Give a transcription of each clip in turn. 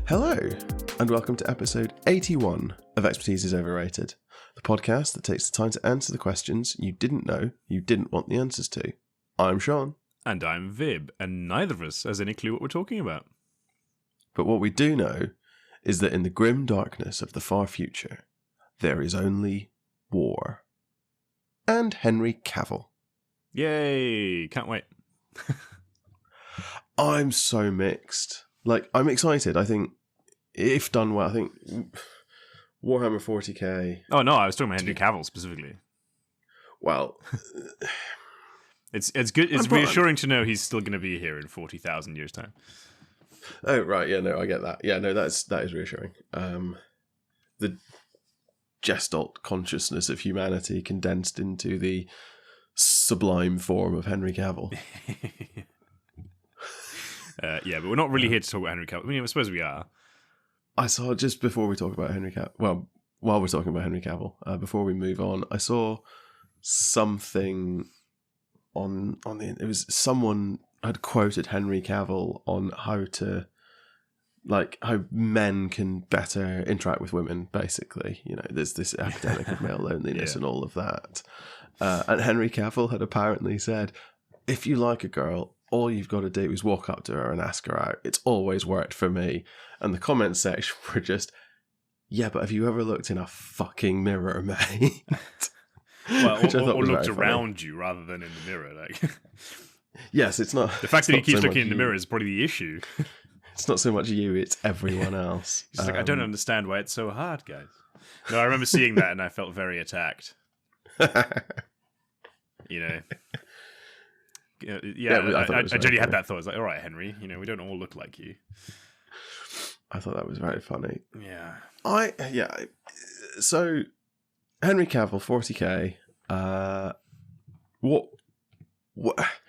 Hello, and welcome to episode 81 of Expertise is Overrated, the podcast that takes the time to answer the questions you didn't know you didn't want the answers to. I'm Sean. And I'm Vib, and neither of us has any clue what we're talking about. But what we do know is that in the grim darkness of the far future, there is only war. And Henry Cavill. Yay! Can't wait. I'm so mixed. Like, I'm excited. I think, if done well, I think Warhammer 40K... Oh, no, I was talking about Henry Cavill specifically. Well... It's good. It's reassuring to know he's still going to be here in 40,000 years' time. Oh, right. Yeah, no, I get that. Yeah, no, that is reassuring. The gestalt consciousness of humanity condensed into the sublime form of Henry Cavill. Yeah, but we're not really here to talk about Henry Cavill. I mean, I suppose we are. I saw, just before we talk about Henry Cavill, well, while we're talking about Henry Cavill, before we move on, I saw something on the, it was someone had quoted Henry Cavill on how men can better interact with women, basically. You know, there's this epidemic of male loneliness and all of that. And Henry Cavill had apparently said, if you like a girl, all you've got to do is walk up to her and ask her out. It's always worked for me. And the comments section were just, yeah, but have you ever looked in a fucking mirror, mate? Well, or looked around you rather than in the mirror. Like, yes, it's not. The fact that he keeps looking in the mirror is probably the issue. It's not so much you; it's everyone else. He's like, I don't understand why it's so hard, guys. No, I remember seeing that and I felt very attacked. You know. Yeah, I genuinely had that thought. I was like, all right, Henry, you know, we don't all look like you. I thought that was very funny. Yeah. So, Henry Cavill, 40K.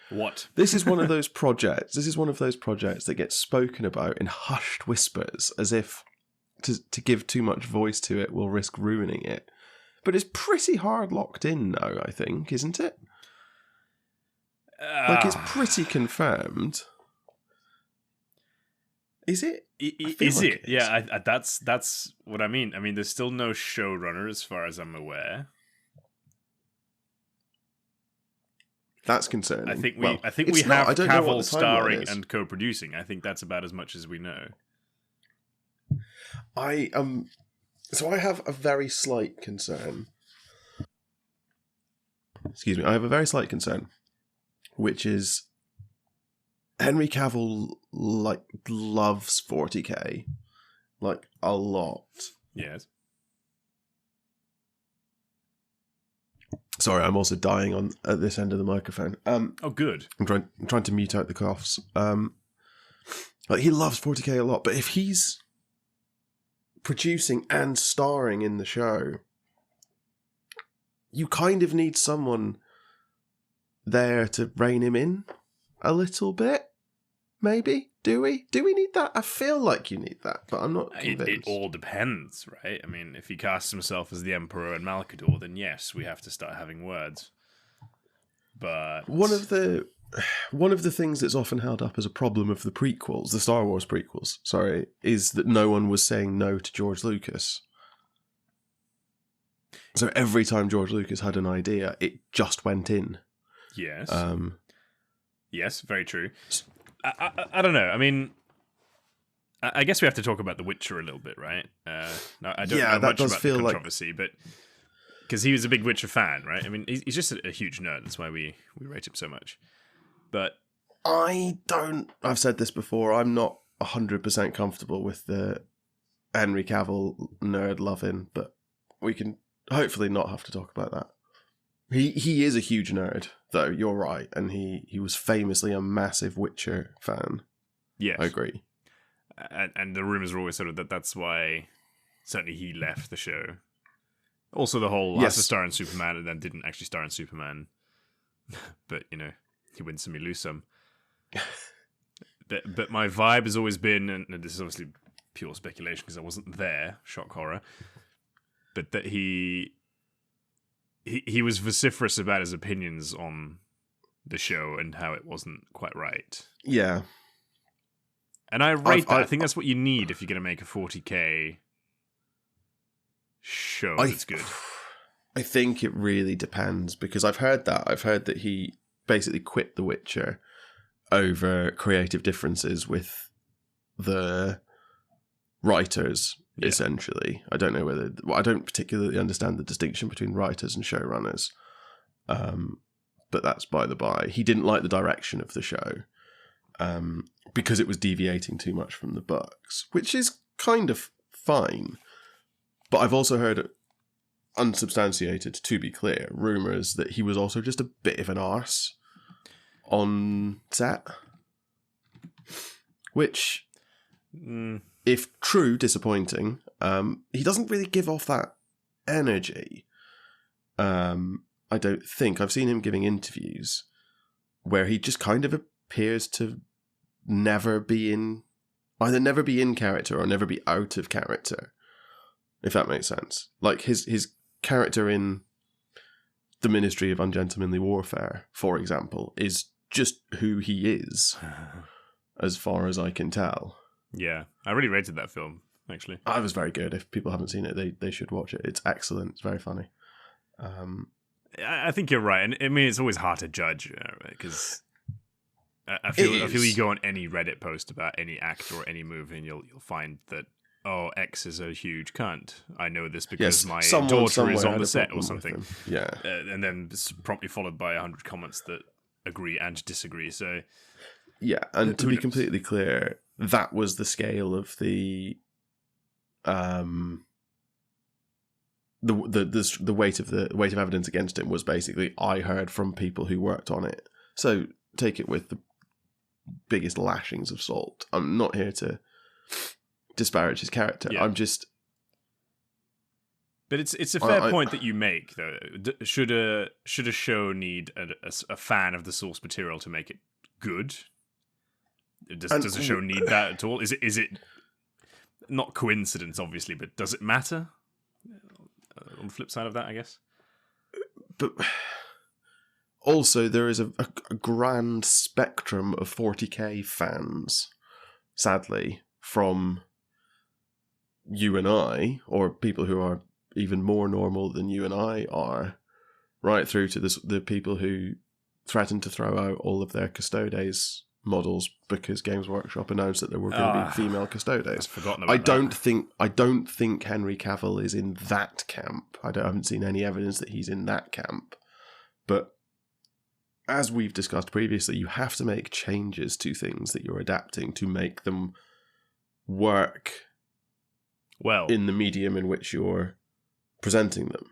What? This is one of those projects. This is one of those projects that gets spoken about in hushed whispers, as if to give too much voice to it will risk ruining it. But it's pretty hard locked in now, I think, isn't it? Like, it's pretty confirmed. Is it? Is it? Yeah, that's what I mean. I mean, there's still no showrunner as far as I'm aware. That's concerning. I think we have Cavill starring and co-producing. I think that's about as much as we know. So I have a very slight concern. Excuse me. I have a very slight concern, which is Henry Cavill loves 40K a lot. Yes. Sorry, I'm also dying at this end of the microphone. Oh, good. I'm trying to mute out the coughs. He loves 40K a lot, but if he's producing and starring in the show, you kind of need someone there to rein him in a little bit. Maybe? Do we? Do we need that? I feel like you need that, but I'm not convinced. It all depends, right? I mean, if he casts himself as the Emperor and Malkador, then yes, we have to start having words. But one of the things that's often held up as a problem of the prequels, the Star Wars prequels, sorry, is that no one was saying no to George Lucas. So every time George Lucas had an idea, it just went in. Yes. Yes, very true. I don't know. I mean, I guess we have to talk about The Witcher a little bit, right? I don't know much about the controversy, but because he was a big Witcher fan, right? I mean, he's just a huge nerd. That's why we rate him so much. But I've said this before, I'm not 100% comfortable with the Henry Cavill nerd loving, but we can hopefully not have to talk about that. He is a huge nerd, though, you're right, and he was famously a massive Witcher fan. Yes. I agree. And the rumours are always sort of that's why certainly he left the show. Also the whole has to star in Superman and then didn't actually star in Superman. But, you know, he wins some, he lose some. But my vibe has always been, and this is obviously pure speculation because I wasn't there, shock horror, but that he was vociferous about his opinions on the show and how it wasn't quite right. Yeah. And I rate that. I think that's what you need if you're going to make a 40K show that's good. I think it really depends, because I've heard that he basically quit The Witcher over creative differences with the writers, essentially. I don't know I don't particularly understand the distinction between writers and showrunners, but that's by the by. He didn't like the direction of the show, because it was deviating too much from the books, which is kind of fine. But I've also heard, unsubstantiated, to be clear, rumours that he was also just a bit of an arse on set. Which, if true, disappointing. He doesn't really give off that energy. I don't think. I've seen him giving interviews where he just kind of appears to never be in character or never be out of character, if that makes sense. Like his character in The Ministry of Ungentlemanly Warfare, for example, is just who he is, as far as I can tell. Yeah, I really rated that film, actually. It was very good. If people haven't seen it, they should watch it. It's excellent. It's very funny. I think you're right. And I mean, it's always hard to judge, because I feel you go on any Reddit post about any actor or any movie, and you'll find that, oh, X is a huge cunt. I know this because my daughter is on the set or something. Yeah. And then it's promptly followed by 100 comments that agree and disagree. So, yeah, and to be completely clear, that was the scale of the weight of evidence against him. Was basically, I heard from people who worked on it. So take it with the biggest lashings of salt. I'm not here to disparage his character. Yeah. I'm just... But it's a fair point that you make, though. Should a show need a fan of the source material to make it good? Does a show need that at all? Is it not coincidence, obviously, but does it matter? On the flip side of that, I guess. But also, there is a grand spectrum of 40k fans, sadly, from you and I, or people who are even more normal than you and I are, right through to the people who threatened to throw out all of their Custodes models because Games Workshop announced that there were going to be female Custodes. I don't think Henry Cavill is in that camp. I haven't seen any evidence that he's in that camp. But as we've discussed previously, you have to make changes to things that you're adapting to make them work well in the medium in which you're presenting them.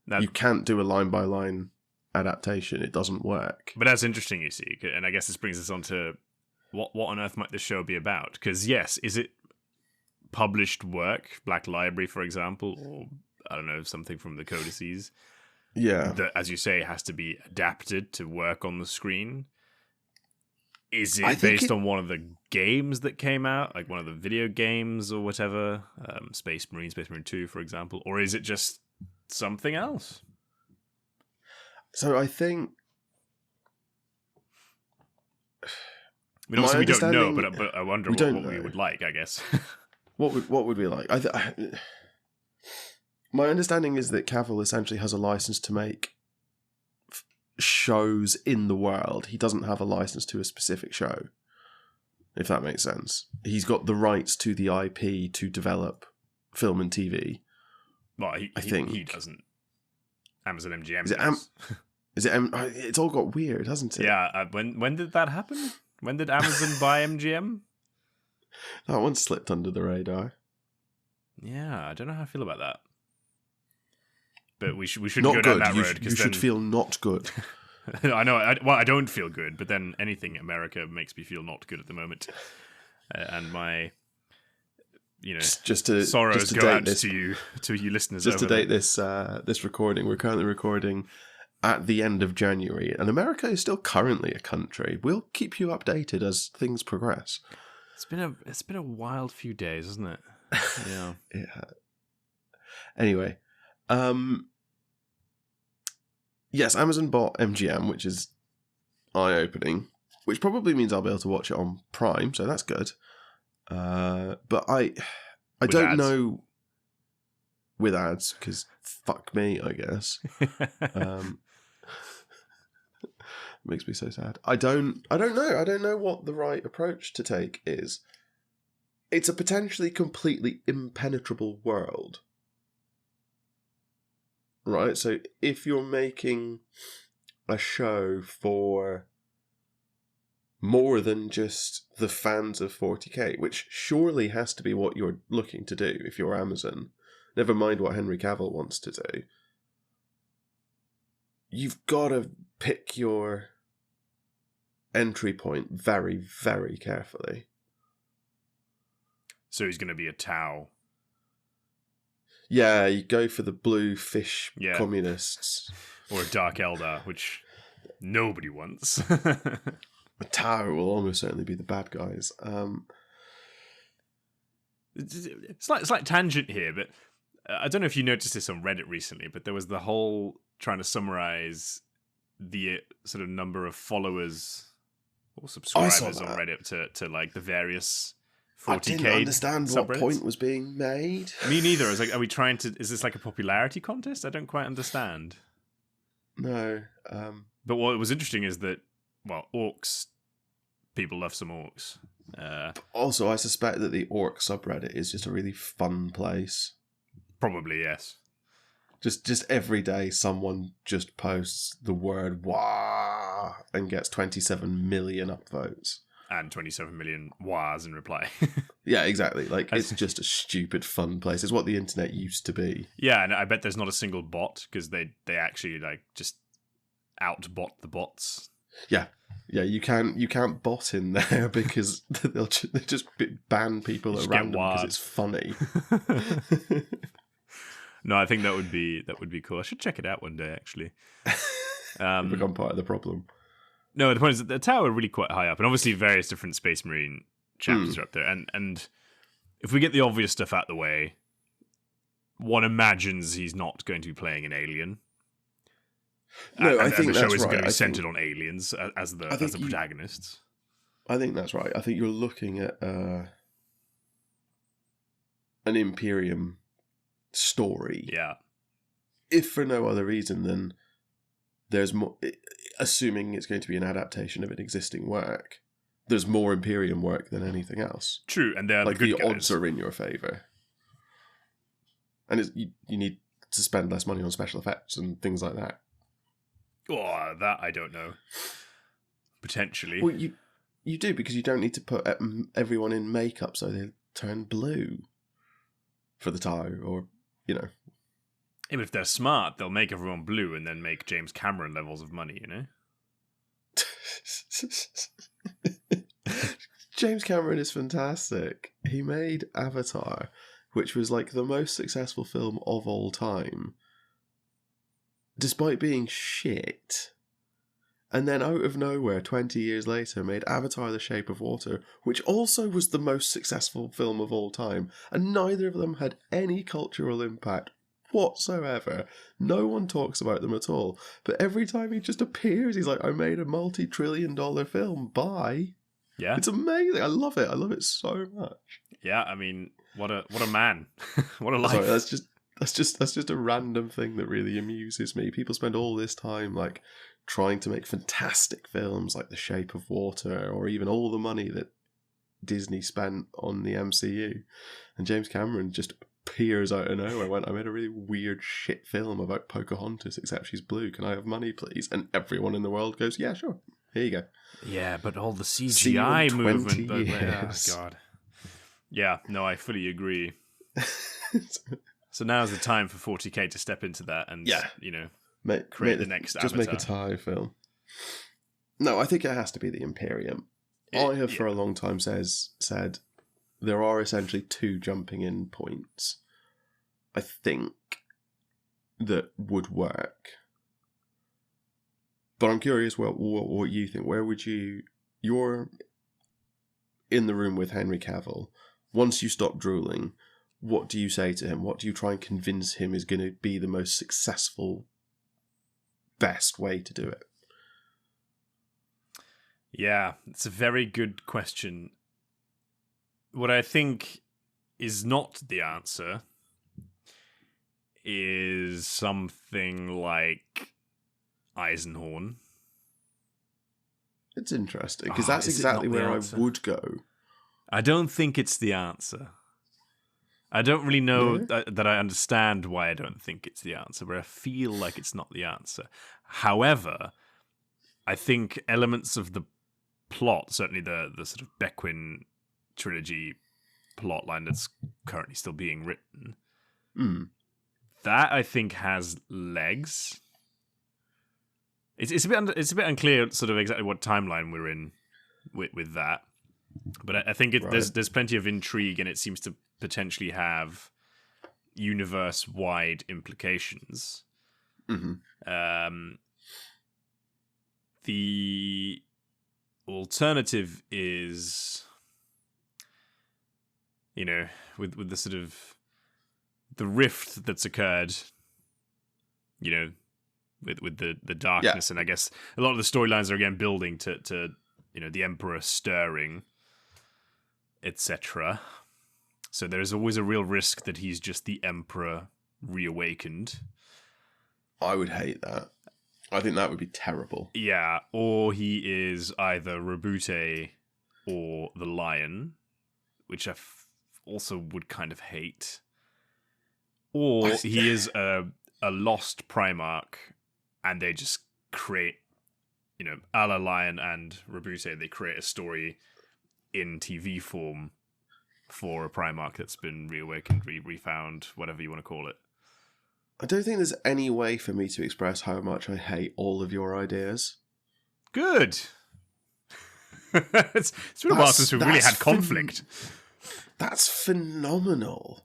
Now, you can't do a line-by-line adaptation. It doesn't work. But that's interesting, you see, and I guess this brings us on to what on earth might this show be about? Because yes, is it published work, Black Library, for example, or I don't know, something from the codices? Yeah, that, as you say, has to be adapted to work on the screen. Is it based on one of the games that came out, like one of the video games or whatever, Space Marine 2, for example, or is it just something else? So I think... I mean, obviously we don't know, but I wonder what we would like, I guess. What would we like? My understanding is that Cavill essentially has a license to make shows in the world. He doesn't have a license to a specific show, if that makes sense. He's got the rights to the IP to develop film and TV. Well, I think he doesn't. Amazon MGM. Is it? It's all got weird, hasn't it? Yeah. When did that happen? When did Amazon buy MGM? That one slipped under the radar. Yeah, I don't know how I feel about that. But we shouldn't go down that road. You should feel not good. I know. I don't feel good, but then anything America makes me feel not good at the moment. And my, sorrows go out to you listeners. Just to date this recording, we're currently recording at the end of January, and America is still currently a country. We'll keep you updated as things progress. It's been a wild few days, isn't it? Yeah. Yeah. Anyway, yes, Amazon bought MGM, which is eye-opening, which probably means I'll be able to watch it on Prime, so that's good. But I don't know with ads, because fuck me, I guess. Makes me so sad. I don't know. I don't know what the right approach to take is. It's a potentially completely impenetrable world. Right? So if you're making a show for more than just the fans of 40K, which surely has to be what you're looking to do if you're Amazon, never mind what Henry Cavill wants to do, you've got to pick your entry point very, very carefully. So he's going to be a Tau. Yeah, you go for the blue fish communists. Or a Dark Eldar, which nobody wants. A Tau will almost certainly be the bad guys. It's like tangent here, but I don't know if you noticed this on Reddit recently, but there was the whole trying to summarize the sort of number of followers or subscribers on Reddit to like the various 40K. I didn't understand what point was being made. Me neither. I was like, is this like a popularity contest? I don't quite understand. No. But what was interesting is that, well, orcs, people love some orcs. Also, I suspect that the orc subreddit is just a really fun place. Probably, yes. Just every day someone just posts the word "wah" and gets 27 million upvotes. And 27 million wahs in reply. Yeah, exactly. Like, it's just a stupid fun place. It's what the internet used to be. Yeah, and I bet there's not a single bot, because they actually like just outbot the bots. Yeah. Yeah, you can't bot in there because they just ban people at random because it's funny. No, I think that would be cool. I should check it out one day, actually. Become part of the problem. No, the point is that the tower are really quite high up, and obviously various different Space Marine chapters are up there. And if we get the obvious stuff out of the way, one imagines he's not going to be playing an alien. No, I think the that's show isn't right. going to be centered on aliens as the protagonists. I think that's right. I think you're looking at an Imperium story. Yeah. If for no other reason than there's more, assuming it's going to be an adaptation of an existing work, there's more Imperium work than anything else. True, and they're like the odds are in your favour. And you need to spend less money on special effects and things like that. Oh, that I don't know. Potentially. Well, you do, because you don't need to put everyone in makeup so they turn blue for the tie, or, you know. Even if they're smart, they'll make everyone blue and then make James Cameron levels of money, you know? James Cameron is fantastic. He made Avatar, which was like the most successful film of all time, despite being shit. And then out of nowhere, 20 years later, made Avatar: The Shape of Water, which also was the most successful film of all time. And neither of them had any cultural impact whatsoever. No one talks about them at all. But every time he just appears, he's like, I made a multi-trillion-dollar film. Bye. Yeah. It's amazing. I love it. I love it so much. Yeah, I mean, what a man. What a life. Sorry, that's just a random thing that really amuses me. People spend all this time like trying to make fantastic films like The Shape of Water, or even all the money that Disney spent on the MCU, and James Cameron just appears out of nowhere, went, I made a really weird shit film about Pocahontas, except she's blue. Can I have money, please? And everyone in the world goes, yeah, sure. Here you go. Yeah, but all the CGI movement. But, years. Oh, God. Yeah, no, I fully agree. So now's the time for 40K to step into that and, create the next Just Avatar. Make a tie film. No, I think it has to be the Imperium. I have for a long time said there are essentially two jumping in points, I think, that would work. But I'm curious what you think. Where would you're in the room with Henry Cavill. Once you stop drooling, what do you say to him? What do you try and convince him is going to be the most successful, best way to do it? Yeah, it's a very good question. what I think is not the answer is something like Eisenhorn. It's interesting, because that's exactly where I would go. I don't think it's the answer. I don't really know that I understand why I don't think it's the answer, but I feel like it's not the answer. However, I think elements of the plot, certainly the sort of Bequin trilogy plotline that's currently still being written, that I think has legs. It's a bit unclear, sort of exactly what timeline we're in with that, but I think there's plenty of intrigue, and it seems to potentially have universe-wide implications. The alternative is, with the sort of the rift that's occurred, with the darkness, and I guess a lot of the storylines are again building to the Emperor stirring, etc. So there's always a real risk that he's just the Emperor reawakened. I would hate that. I think that would be terrible. Yeah, or he is either Rabute or the Lion, which I also would kind of hate. Or he is a lost Primarch, and they just create, a la Lion and Rabute, they create a story in TV form for a Primarch that's been reawakened, refound, whatever you want to call it. I don't think there's any way for me to express how much I hate all of your ideas. Good. It's been a while since we've really had conflict. That's phenomenal.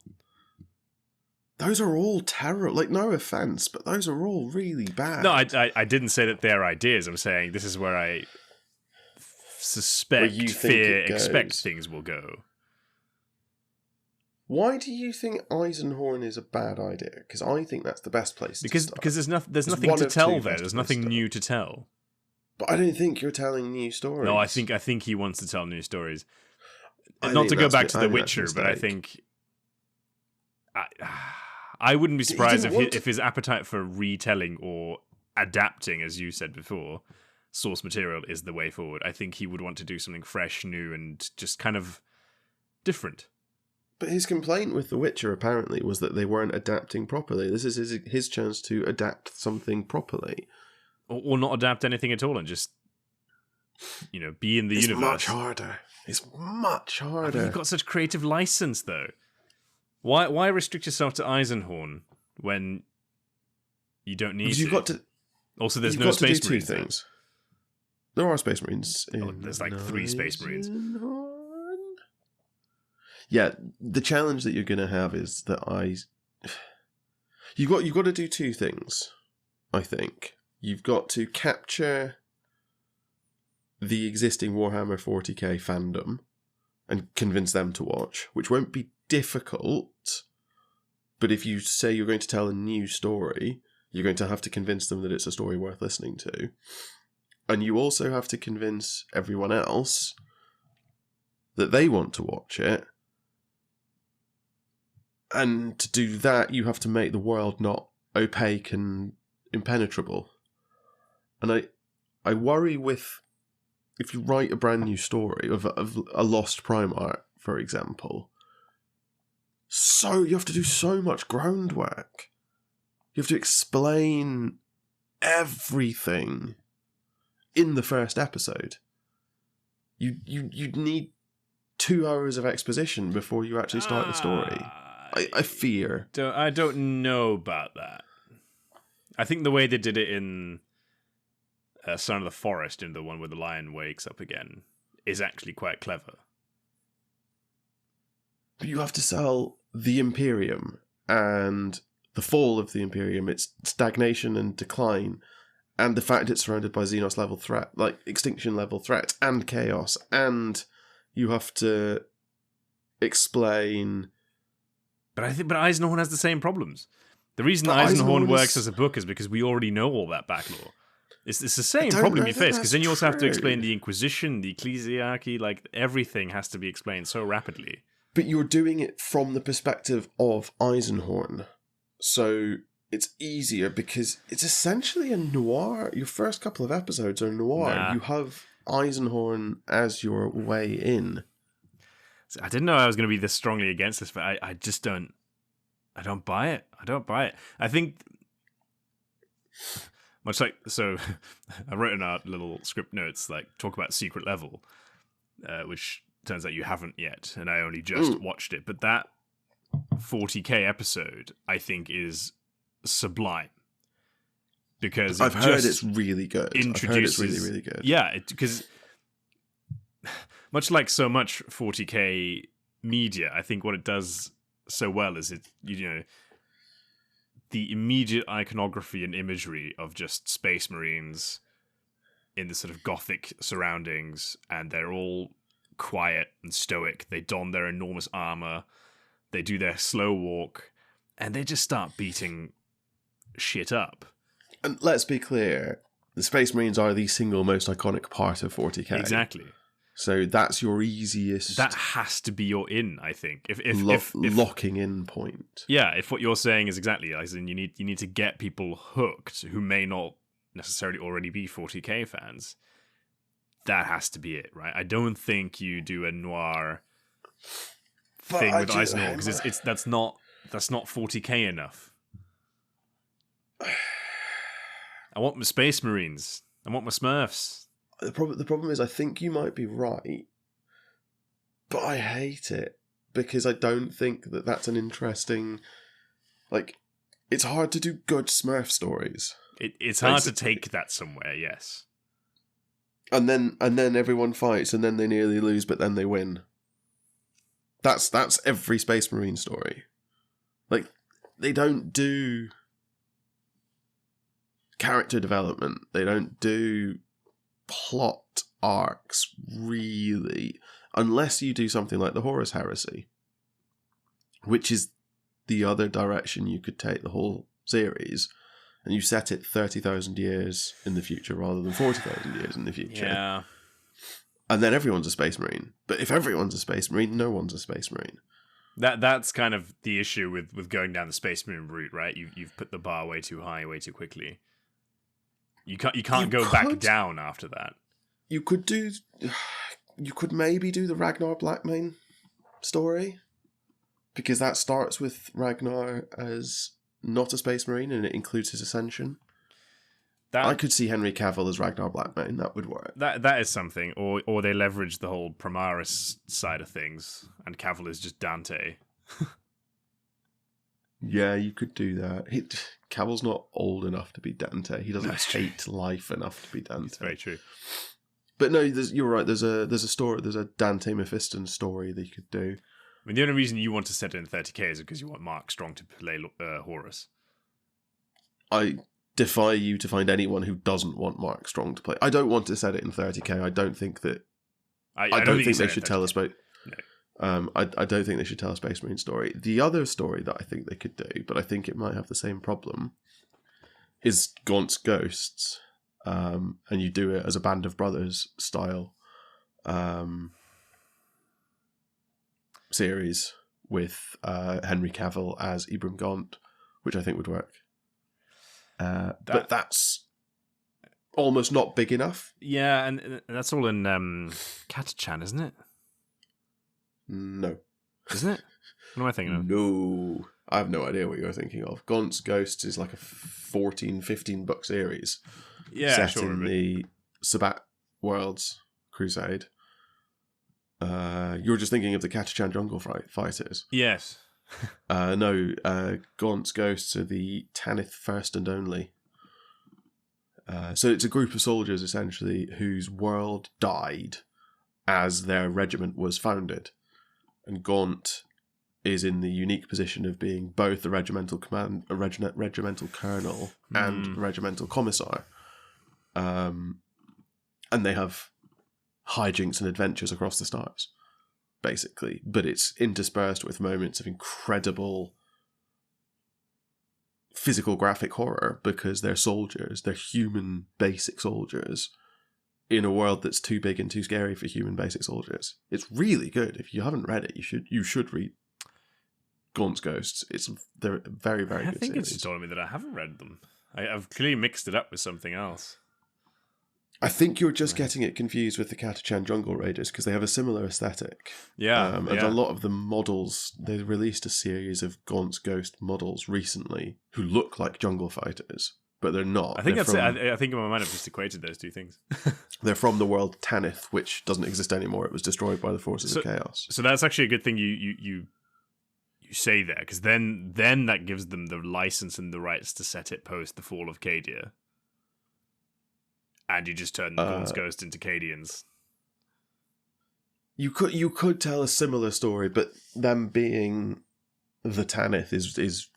Those are all terrible. Like, no offense, but those are all really bad. No, I didn't say that they're ideas. I'm saying this is where I suspect, expect things will go. Why do you think Eisenhorn is a bad idea? Because I think that's the best place to start. Because there's nothing to tell there. There's nothing new to tell. But I don't think you're telling new stories. No, I think he wants to tell new stories. Not to go back to The Witcher, but I think I wouldn't be surprised if his appetite for retelling or adapting, as you said before, source material is the way forward. I think he would want to do something fresh, new, and just kind of different. But his complaint with The Witcher, apparently, was that they weren't adapting properly. This is his chance to adapt something properly. Or not adapt anything at all and just, be in the universe. It's much harder. You've got such creative license, though. Why restrict yourself to Eisenhorn when you don't need to? You've got to... Also, there's no Space Marines. Things. There are Space Marines. There's like 3 Space Marines. Yeah, the challenge that you're going to have is that you've got to do 2 things, I think. You've got to capture the existing Warhammer 40K fandom and convince them to watch, which won't be difficult, but if you say you're going to tell a new story, you're going to have to convince them that it's a story worth listening to. And you also have to convince everyone else that they want to watch it. And to do that, you have to make the world not opaque and impenetrable. And I worry with, if you write a brand new story of a lost Primarch, for example, so you have to do so much groundwork. You have to explain everything in the first episode. You'd need 2 hours of exposition before you actually start the story. I fear. I don't know about that. I think the way they did it in Son of the Forest, in the one where the lion wakes up again, is actually quite clever. But you have to sell the Imperium and the fall of the Imperium, its stagnation and decline, and the fact it's surrounded by Xenos level threat, like extinction level threats and chaos, and you have to explain. But Eisenhorn has the same problems. The reason Eisenhorn works as a book is because we already know all that backlore. It's the same problem you face, because then you also have to explain the Inquisition, the ecclesiarchy, like everything has to be explained so rapidly. But you're doing it from the perspective of Eisenhorn. So it's easier because it's essentially a noir. Your first couple of episodes are noir. Nah. You have Eisenhorn as your way in. I didn't know I was going to be this strongly against this, but I just don't. I don't buy it. I think much like, so I wrote in our little script notes, like, talk about Secret Level, which turns out you haven't yet, and I only just watched it. But that 40K episode, I think, is sublime. Because I've heard it's really good. I've heard it's really, really good. Yeah, because much like so much 40K media, I think what it does so well is it, you know, the immediate iconography and imagery of just Space Marines in the sort of gothic surroundings, and they're all quiet and stoic. They don their enormous armor, they do their slow walk, and they just start beating shit up. And let's be clear, the Space Marines are the single most iconic part of 40K. Exactly. So that's your easiest. That has to be your in, I think. If locking in point. Yeah, if what you're saying is exactly, as in you need to get people hooked who may not necessarily already be 40K fans, that has to be it, right? I don't think you do a noir thing with Eisenhower, because that's not 40K enough. I want my Space Marines. I want my Smurfs. The problem is, I think you might be right, but I hate it because I don't think that that's an interesting. Like, it's hard to do good Smurf stories. It's hard to take that somewhere, yes. And then everyone fights, and then they nearly lose, but then they win. That's every Space Marine story. Like, they don't do character development. They don't do plot arcs, really, unless you do something like the Horus Heresy, which is the other direction you could take the whole series, and you set it 30,000 years in the future rather than 40,000 years in the future. Yeah. And then everyone's a Space Marine. But if everyone's a Space Marine, no one's a Space Marine. That's kind of the issue with going down the Space Marine route, right? You've put the bar way too high, way too quickly. You can't go back down after that. You could maybe do the Ragnar Blackmane story, because that starts with Ragnar as not a Space Marine and it includes his ascension. I could see Henry Cavill as Ragnar Blackmane. That would work. That is something. Or they leverage the whole Primaris side of things, and Cavill is just Dante. Yeah, you could do that. Cavill's not old enough to be Dante. He doesn't hate life enough to be Dante. It's very true. But no, you're right. There's a story. There's a Dante Mephiston story that you could do. I mean, the only reason you want to set it in 30K is because you want Mark Strong to play Horus. I defy you to find anyone who doesn't want Mark Strong to play. I don't want to set it in 30K. I don't think that. I don't think they should tell us about. No. I don't think they should tell a Space Marine story. The other story that I think they could do, but I think it might have the same problem, is Gaunt's Ghosts. And you do it as a Band of Brothers style series with Henry Cavill as Ibram Gaunt, which I think would work. But that's almost not big enough. Yeah, and that's all in Katachan, isn't it? No. Isn't it? What am I thinking of? No. I have no idea what you're thinking of. Gaunt's Ghosts is like a 14-15 book series. Yeah, set in the Sabbat Worlds Crusade. You're just thinking of the Katachan Jungle Fighters. Yes. No, Gaunt's Ghosts are the Tanith First and Only. So it's a group of soldiers, essentially, whose world died as their regiment was founded. And Gaunt is in the unique position of being both a regimental regimental colonel and a regimental commissar. And they have hijinks and adventures across the stars, basically. But it's interspersed with moments of incredible physical graphic horror because they're soldiers, they're human basic soldiers in a world that's too big and too scary for human basic soldiers. It's really good. If you haven't read it, you should read Gaunt's Ghosts. They're very, very good. I think series. it's just told me that I haven't read them. I've clearly mixed it up with something else. I think you're just getting it confused with the Catachan Jungle Raiders because they have a similar aesthetic. Yeah, and a lot of the models, they released a series of Gaunt's Ghost models recently who look like jungle fighters, but they're not. I think that's it. I think in my mind I've just equated those two things. They're from the world Tanith, which doesn't exist anymore. It was destroyed by the forces of chaos. So that's actually a good thing you say there, because then that gives them the license and the rights to set it post the fall of Cadia. And you just turn the Gaunt's Ghost into Cadians. You could tell a similar story, but them being the Tanith is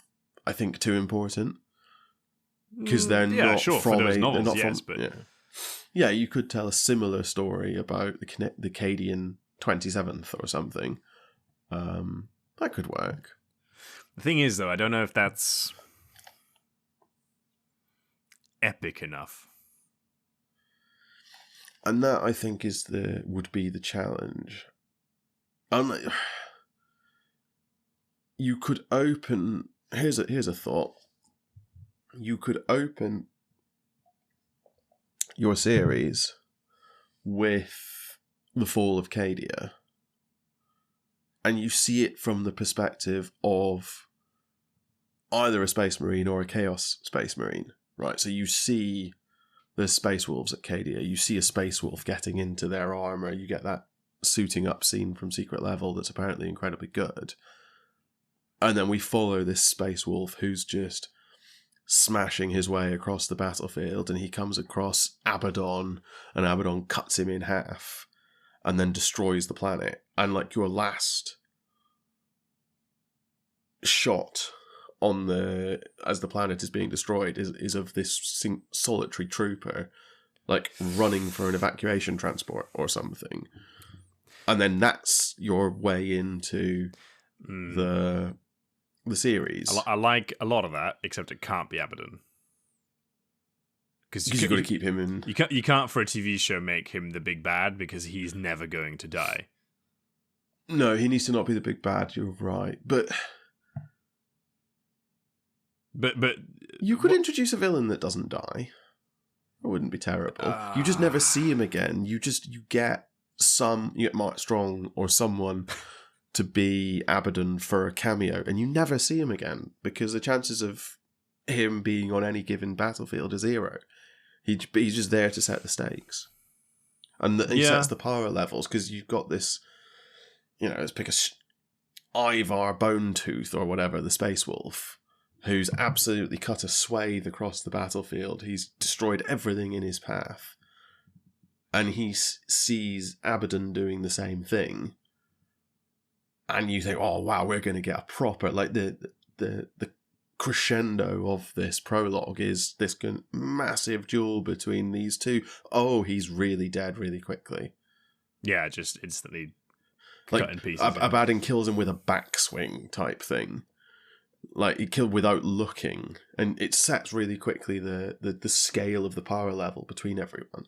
I think too important because they're not from for those novels, they're not yes, from, but yeah, you could tell a similar story about the Cadian 27th or something. That could work. The thing is, though, I don't know if that's epic enough. And that, I think, would be the challenge. You could open... Here's a thought. You could open your series with the fall of Cadia, and you see it from the perspective of either a Space Marine or a Chaos Space Marine, right? So you see the Space Wolves at Cadia, you see a Space Wolf getting into their armor, you get that suiting up scene from Secret Level that's apparently incredibly good. And then we follow this Space Wolf who's just smashing his way across the battlefield, and he comes across Abaddon, and Abaddon cuts him in half and then destroys the planet. And like your last shot as the planet is being destroyed is of this solitary trooper like running for an evacuation transport or something, and then that's your way into the series. I like a lot of that, except it can't be Abaddon because you've got to keep him in. You can't for a TV show make him the big bad because he's never going to die. No, he needs to not be the big bad. You're right, but you could introduce a villain that doesn't die. It wouldn't be terrible. You just never see him again. You get Mark Strong or someone to be Abaddon for a cameo, and you never see him again because the chances of him being on any given battlefield is zero. He's just there to set the stakes, and he sets the power levels because you've got this. Let's pick Ivar Bonetooth or whatever, the Space Wolf, who's absolutely cut a swathe across the battlefield. He's destroyed everything in his path. And he sees Abaddon doing the same thing. And you think, oh, wow, we're going to get a proper... Like, the crescendo of this prologue is this massive duel between these two. Oh, he's really dead really quickly. Yeah, just instantly like, cut in pieces. Abaddon kills him with a backswing type thing. Like, he killed without looking, and it sets really quickly the scale of the power level between everyone.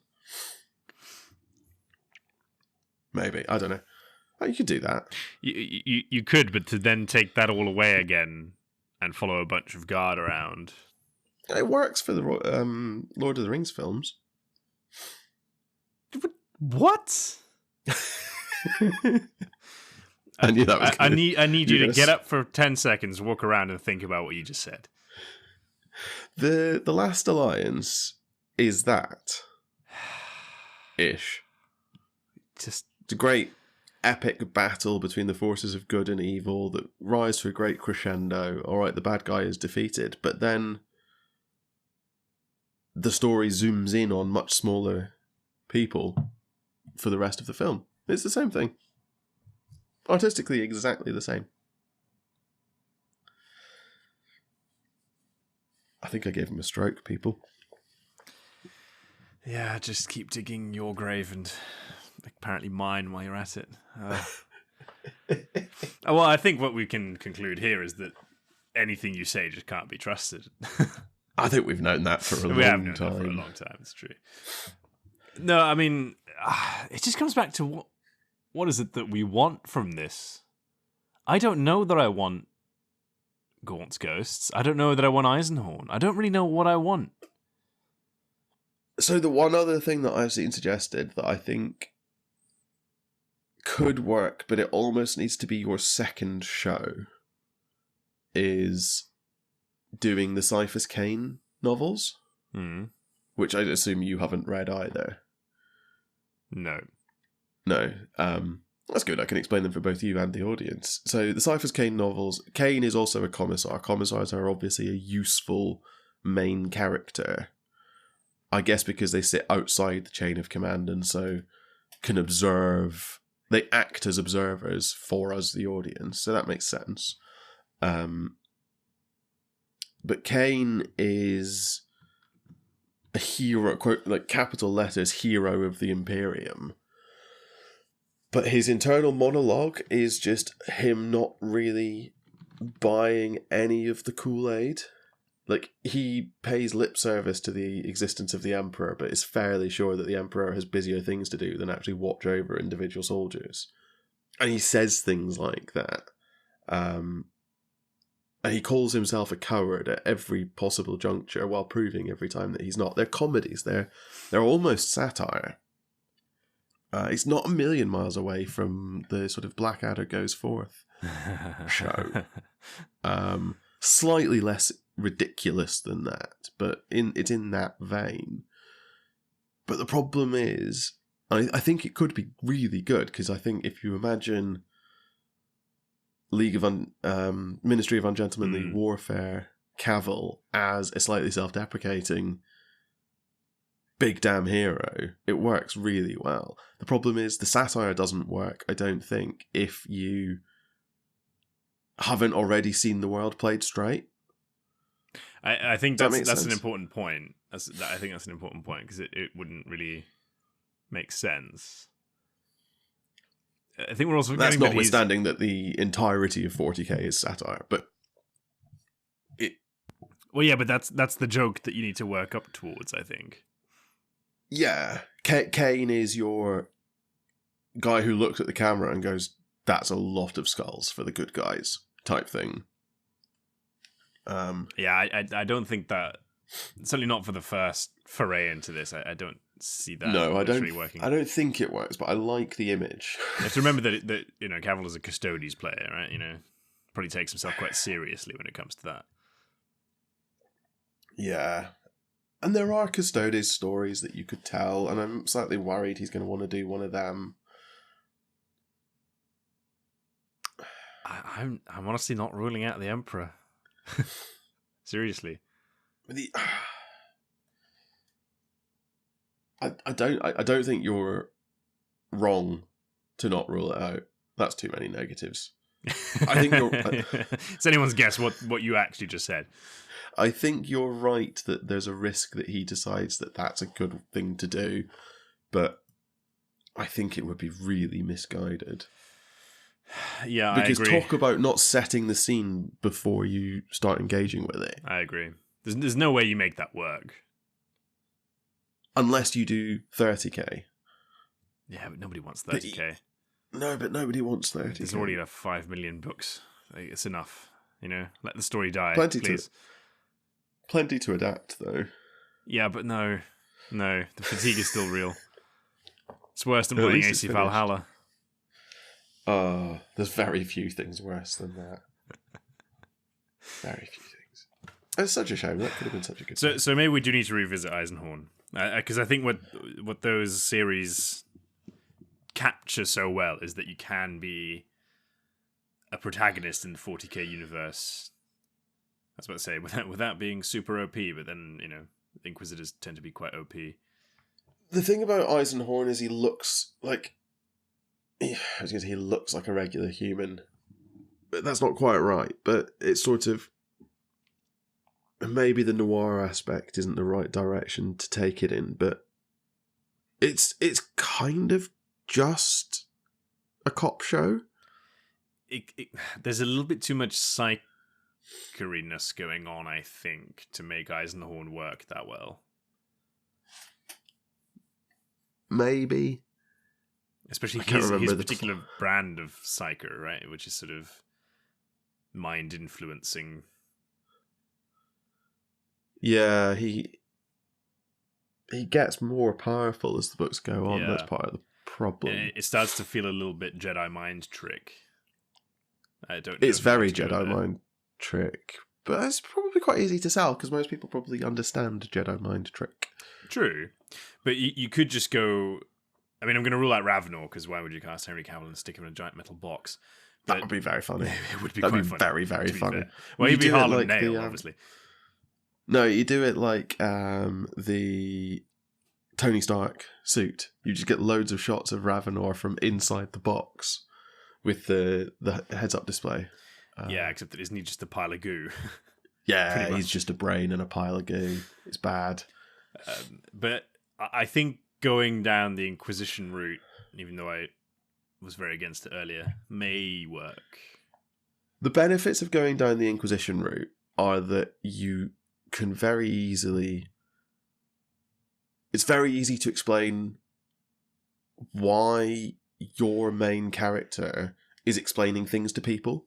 Maybe, I don't know. Oh, you could do that. You could, but to then take that all away again and follow a bunch of guard around. It works for the Lord of the Rings films. What? I knew that was I need you to get up for 10 seconds, walk around, and think about what you just said. The Last Alliance is that ish. Just it's a great epic battle between the forces of good and evil that rise to a great crescendo. All right, the bad guy is defeated, but then the story zooms in on much smaller people for the rest of the film. It's the same thing. Artistically, exactly the same. I think I gave him a stroke, people. Yeah, just keep digging your grave and apparently mine while you're at it. Well, I think what we can conclude here is that anything you say just can't be trusted. I think we've known that for a long time. We have known that for a long time. It's true. No, I mean, it just comes back to what is it that we want from this? I don't know that I want Gaunt's ghosts. I don't know that I want Eisenhorn. I don't really know what I want. So the one other thing that I've seen suggested that I think could work, but it almost needs to be your second show, is doing the Cyphers Kane novels, which I assume you haven't read either. No. That's good. I can explain them for both you and the audience. So the Cyphers Kane novels, Kane is also a commissar. Commissars are obviously a useful main character, I guess because they sit outside the chain of command and so can observe. They act as observers for us, the audience, so that makes sense. But Kane is a hero, quote, like capital letters, hero of the Imperium. But his internal monologue is just him not really buying any of the Kool-Aid. Like, he pays lip service to the existence of the Emperor, but is fairly sure that the Emperor has busier things to do than actually watch over individual soldiers. And he says things like that. And he calls himself a coward at every possible juncture while proving every time that he's not. They're comedies. They're almost satire. It's not a million miles away from the sort of Blackadder Goes Forth show. Slightly less ridiculous than that, but it's in that vein. But the problem is, I think it could be really good, because I think if you imagine Ministry of Ungentlemanly Warfare Cavill as a slightly self-deprecating big damn hero, it works really well. The problem is the satire doesn't work, I don't think, if you haven't already seen the world played straight. I think that's an important point. I think that's an important point, because it wouldn't really make sense. I think we're also that's notwithstanding that the entirety of 40K is satire, but well, yeah, but that's the joke that you need to work up towards, I think. Yeah, Kane is your guy who looks at the camera and goes, "That's a lot of skulls for the good guys," type thing. Yeah, I don't think that, certainly not for the first foray into this. I don't see that. No, I don't. Really working. I don't think it works, but I like the image. You have to remember that Cavill is a Custodes player, right? Probably takes himself quite seriously when it comes to that. Yeah. And there are Custodes stories that you could tell, and I'm slightly worried he's going to want to do one of them. I'm honestly not ruling out the Emperor. Seriously. I don't think you're wrong to not rule it out. That's too many negatives. I think you're. It's anyone's guess what you actually just said. I think you're right that there's a risk that he decides that that's a good thing to do, but I think it would be really misguided. Yeah, because I agree. Talk about not setting the scene before you start engaging with it. I agree. There's no way you make that work. Unless you do 30k. Yeah, but nobody wants 30k. No, but nobody wants 30k. There's already 5 million books. It's enough. Let the story die. Plenty to adapt, though. Yeah, but no, the fatigue is still real. It's worse than playing AC Valhalla. There's very few things worse than that. Very few things. It's such a shame. That could have been such a good thing. So maybe we do need to revisit Eisenhorn. Because I think what those series capture so well is that you can be a protagonist in the 40k universe. I was about to say, without being super OP, but then, Inquisitors tend to be quite OP. The thing about Eisenhorn is he looks like... I was going to say he looks like a regular human. But that's not quite right. But it's sort of... Maybe the noir aspect isn't the right direction to take it in, but it's kind of just a cop show. There's a little bit too much stickery-ness going on, I think, to make Eisenhorn work that well. Maybe. Especially his particular brand of psyker, right? Which is sort of mind-influencing. Yeah, he gets more powerful as the books go on. Yeah. That's part of the problem. It starts to feel a little bit Jedi mind trick. I don't know. It's very Jedi mind trick, but it's probably quite easy to sell because most people probably understand Jedi mind trick. True, but you could just go. I mean, I'm going to rule out Ravenor because why would you cast Henry Cavill and stick him in a giant metal box? But that would be very funny. It would be That'd quite be funny. Very, very funny. Well, he'd be Harlan Nail, obviously. No, you do it like the Tony Stark suit. You just get loads of shots of Ravenor from inside the box with the heads-up display. Yeah, except that isn't he just a pile of goo? Yeah, he's just a brain and a pile of goo. It's bad. But I think going down the Inquisition route, even though I was very against it earlier, may work. The benefits of going down the Inquisition route are that you can very easily... It's very easy to explain why your main character is explaining things to people.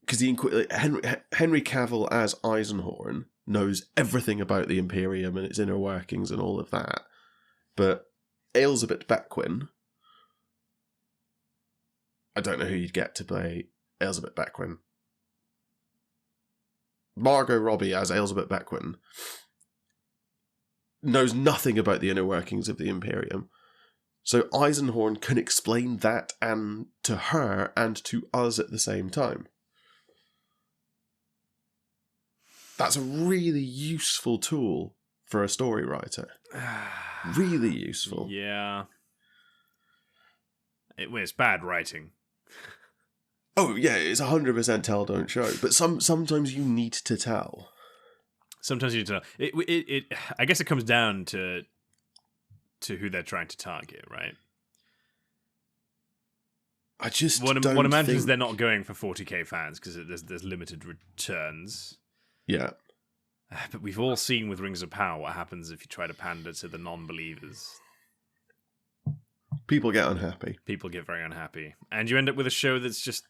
Because Henry Cavill as Eisenhorn knows everything about the Imperium and its inner workings and all of that. But Elizabeth Bequin, I don't know who you'd get to play Elizabeth Bequin. Margot Robbie as Elizabeth Bequin knows nothing about the inner workings of the Imperium. So Eisenhorn can explain that and to her and to us at the same time. That's a really useful tool for a story writer. Really useful. Yeah. It's bad writing. Oh, yeah, it's 100% tell, don't show. But sometimes you need to tell. Sometimes you need to tell. I guess it comes down to who they're trying to target, right? I just one imagines they're not going for 40k fans because there's limited returns. Yeah. But we've all seen with Rings of Power what happens if you try to pander to the non-believers. People get unhappy. People get very unhappy. And you end up with a show that's just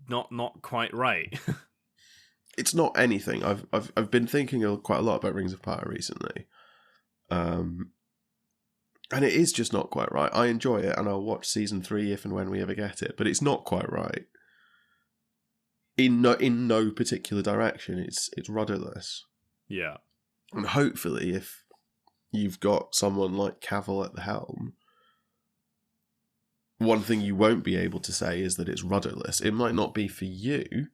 not quite right. It's not anything. I've been thinking quite a lot about Rings of Power recently. And it is just not quite right. I enjoy it and I'll watch season 3 if and when we ever get it, but it's not quite right. In no particular direction. It's rudderless. Yeah. And hopefully if you've got someone like Cavill at the helm, one thing you won't be able to say is that it's rudderless. It might not be for you.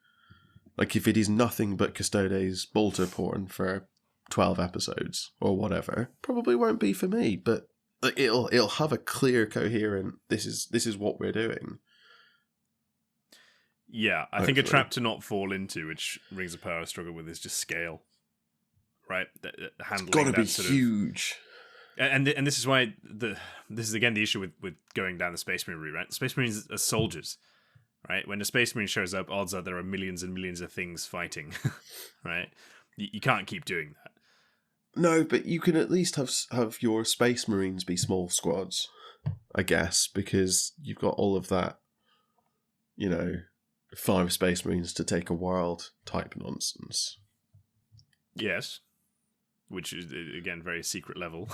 Like if it is nothing but Custodes bolter porn for 12 episodes or whatever, probably won't be for me, but it'll have a clear, coherent, this is what we're doing. Yeah, I think a trap to not fall into, which Rings of Power struggle with, is just scale. Right? Handling it's got to be huge. And this is why this is again the issue with going down the Space Marine route, right? The Space Marines are soldiers, right? When a Space Marine shows up, odds are there are millions and millions of things fighting, right? You can't keep doing that. No, but you can at least have your Space Marines be small squads, I guess, because you've got all of that, 5 Space Marines to take a world type nonsense. Yes. Which is, again, very secret level.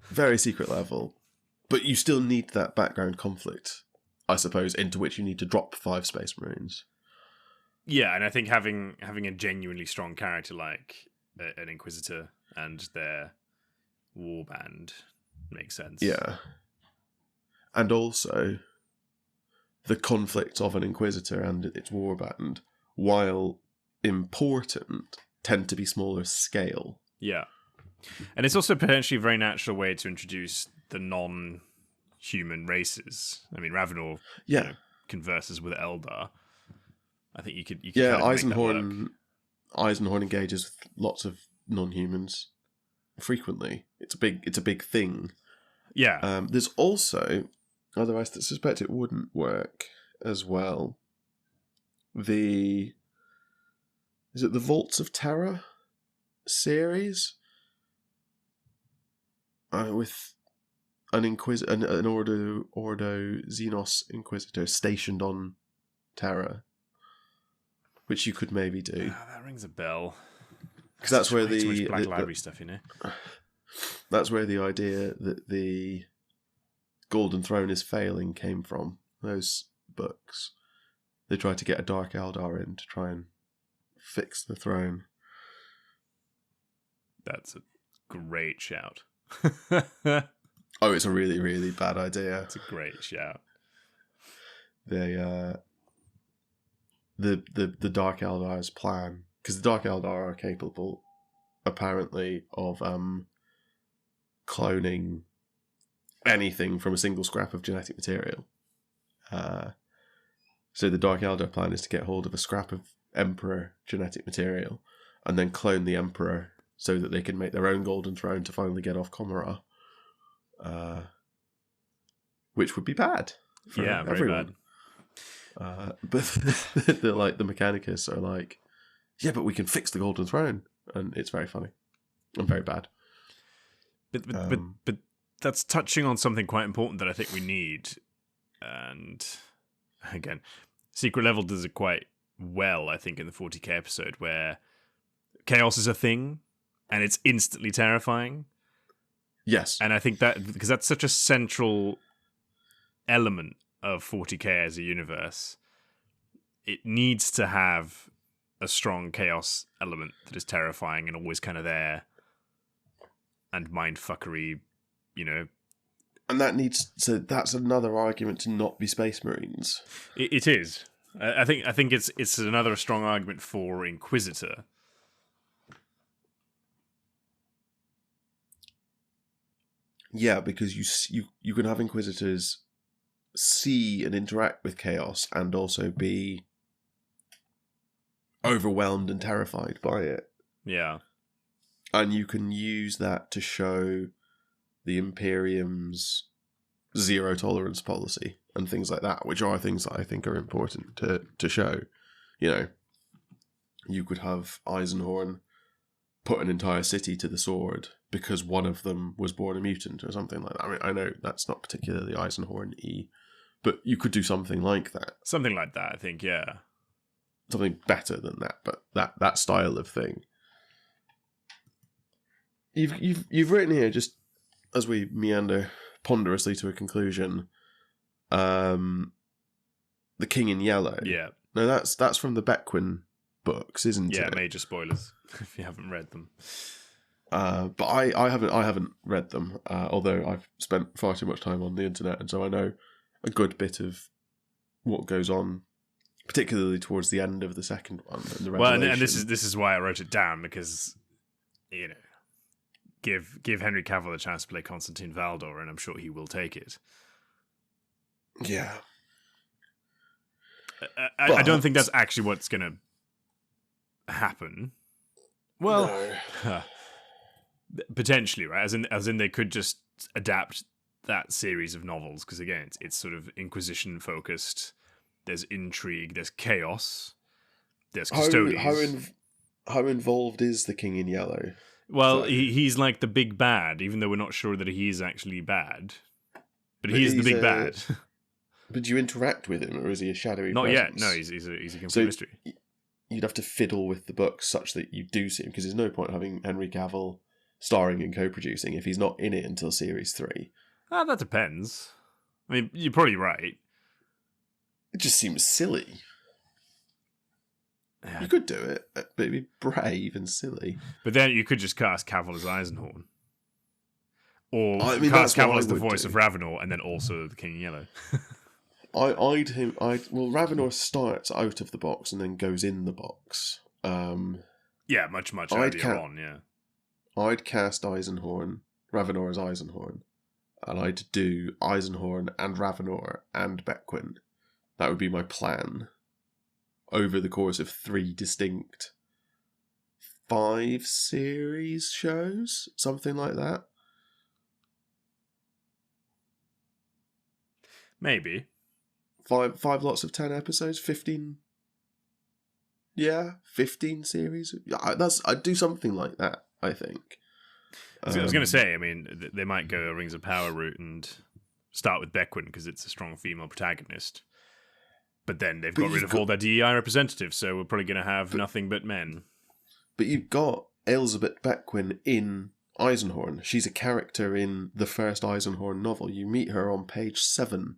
Very secret level. But you still need that background conflict, I suppose, into which you need to drop 5 Space Marines. Yeah, and I think having a genuinely strong character like an Inquisitor and their warband makes sense. Yeah. And also, the conflicts of an Inquisitor and its warband, while important, tend to be smaller scale. Yeah. And it's also potentially a very natural way to introduce the non-human races. I mean, Ravenor converses with Eldar. I think you could yeah, Eisenhorn engages with lots of non-humans frequently. It's a big thing. Yeah. There's also, otherwise I suspect it wouldn't work as well, the Vaults of Terror series with an Ordo Xenos Inquisitor stationed on Terra, which you could maybe do. That rings a bell. Because that's where too much Black Library stuff, you know. That's where the idea that the Golden Throne is failing came from. Those books. They tried to get a Dark Eldar in to try and fix the throne. That's a great shout. Oh, it's a really, really bad idea. It's a great shout. They the Dark Eldar's plan, because the Dark Eldar are capable, apparently, of cloning anything from a single scrap of genetic material. So the Dark Eldar plan is to get hold of a scrap of Emperor genetic material and then clone the Emperor so that they can make their own Golden Throne to finally get off Comora. Which would be bad for everyone. But the Mechanicus are like, yeah, but we can fix the Golden Throne, and it's very funny and very bad. But that's touching on something quite important that I think we need. And again, Secret Level does it quite well, I think, in the 40k episode, where chaos is a thing and it's instantly terrifying. Yes. And I think that because that's such a central element of 40k as a universe, it needs to have a strong chaos element that is terrifying and always kind of there, and mindfuckery, you know. And that's another argument to not be Space Marines. It is. I think it's another strong argument for Inquisitor. Yeah, because you can have Inquisitors see and interact with chaos and also be overwhelmed and terrified by it. Yeah. And you can use that to show the Imperium's zero tolerance policy and things like that, which are things that I think are important to show. You know, you could have Eisenhorn put an entire city to the sword because one of them was born a mutant or something like that. I mean, I know that's not particularly Eisenhorn-y, but you could do something like that. Something like that, I think, yeah. Something better than that, but that style of thing. You've written here, just as we meander ponderously to a conclusion, the King in Yellow. Yeah. No, that's from the Bequin books, isn't it? Yeah, major spoilers if you haven't read them. But I haven't read them, although I've spent far too much time on the internet, and so I know a good bit of what goes on, particularly towards the end of the second one. And the well, and this is why I wrote it down, because, you know, give Henry Cavill a chance to play Constantine Valdor, and I'm sure he will take it. Yeah. I don't think that's actually what's going to happen. Well, no. Potentially, right? As in, they could just adapt that series of novels, because again, it's sort of Inquisition focused. There's intrigue, there's chaos, there's custodians. How involved is the King in Yellow? Well, he's like the big bad, even though we're not sure that he's actually bad. But he's the big bad. But do you interact with him, or is he a shadowy Not presence? yet. No, he's a complete mystery. You'd have to fiddle with the books such that you do see him, because there's no point having Henry Cavill starring and co-producing if he's not in it until Series 3. That depends. I mean, you're probably right. It just seems silly. You could do it, but it'd be brave and silly. But then you could just cast Cavill as Eisenhorn. Or cast Cavill as the voice of Ravenor, and then also the King in Yellow. Ravenor starts out of the box and then goes in the box. Yeah, much earlier on, yeah. I'd cast Eisenhorn, Ravenor as Eisenhorn, and I'd do Eisenhorn and Ravenor and Bequin. That would be my plan. Over the course of 3 distinct 5 series shows, something like that. Maybe. 5 lots of 10 episodes, 15 Yeah, 15 series. I'd do something like that, I think. I was going to say, I mean, they might go a Rings of Power route and start with Beckwin because it's a strong female protagonist. But then they've got rid of all their DEI representatives, so we're probably going to have nothing but men. But you've got Elizabeth Beckwin in Eisenhorn. She's a character in the first Eisenhorn novel. You meet her on page 7.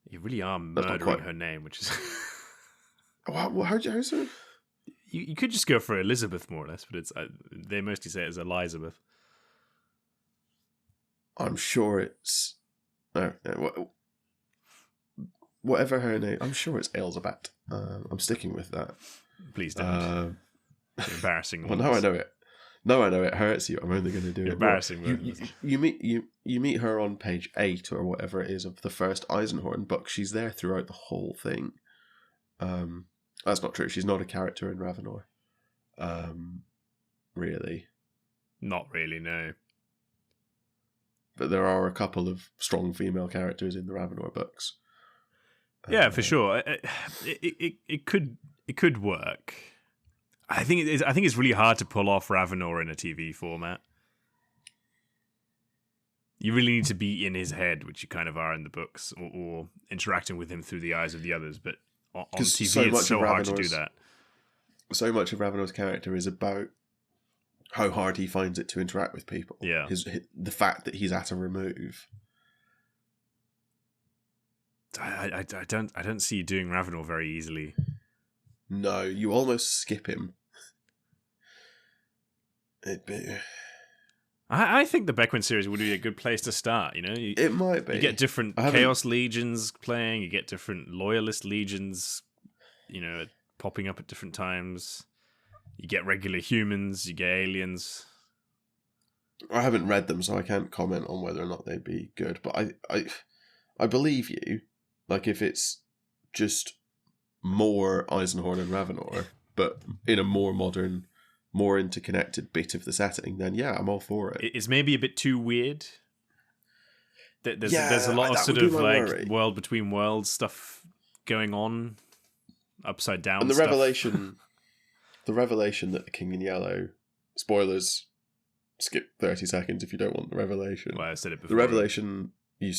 You really are murdering her name, which is... How's it? You could just go for Elizabeth, more or less, but it's they mostly say it as Elizabeth. I'm sure it's... No, whatever her name... I'm sure it's Elizabeth. I'm sticking with that. Please don't. Embarrassing. Well, now I know it. No, I know it hurts you. I'm only going to do it. Embarrassing. You meet her on page 8 or whatever it is of the first Eisenhorn book. She's there throughout the whole thing. That's not true. She's not a character in Ravenor. Really. Not really, no. But there are a couple of strong female characters in the Ravenor books. Yeah, for sure. It could work. I think it's really hard to pull off Ravenor in a TV format. You really need to be in his head, which you kind of are in the books, or interacting with him through the eyes of the others. But on TV, it's so hard to do that. So much of Ravenor's character is about how hard he finds it to interact with people. Yeah, the fact that he's at a remove. I don't see you doing Ravenor very easily. No, you almost skip him. I think the Beckwin series would be a good place to start. You know, it might be. You get different Chaos Legions playing. You get different Loyalist Legions. You know, popping up at different times. You get regular humans. You get aliens. I haven't read them, so I can't comment on whether or not they'd be good. But I believe you. Like if it's just more Eisenhorn and Ravenor, but in a more modern, more interconnected bit of the setting, then yeah, I'm all for it. It's maybe a bit too weird. There's a lot of sort of like worry. World between worlds stuff going on, upside down. And the stuff. revelation that the King in Yellow, spoilers, skip 30 seconds if you don't want the revelation. Well, I said it before. The revelation, we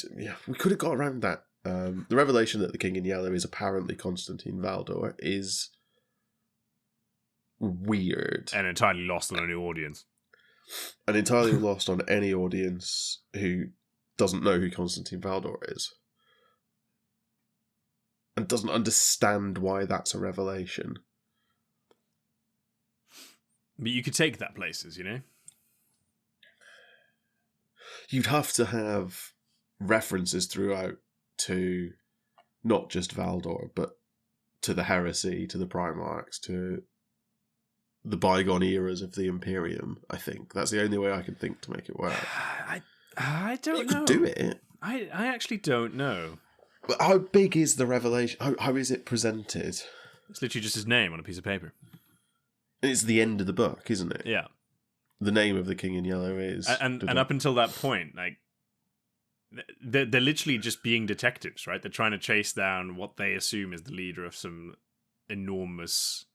could have got around that. The revelation that the King in Yellow is apparently Constantine Valdor is weird. And entirely lost on any audience. And entirely lost on any audience who doesn't know who Constantine Valdor is. And doesn't understand why that's a revelation. But you could take that places, you know? You'd have to have references throughout to not just Valdor, but to the heresy, to the Primarchs, to the bygone eras of the Imperium. I think that's the only way I can think to make it work. I don't know. You could do it. I actually don't know. But how big is the revelation? How is it presented? It's literally just his name on a piece of paper. It's the end of the book, isn't it? Yeah. The name of the King in Yellow is... And up until that point, like, they're literally just being detectives, right? They're trying to chase down what they assume is the leader of some enormous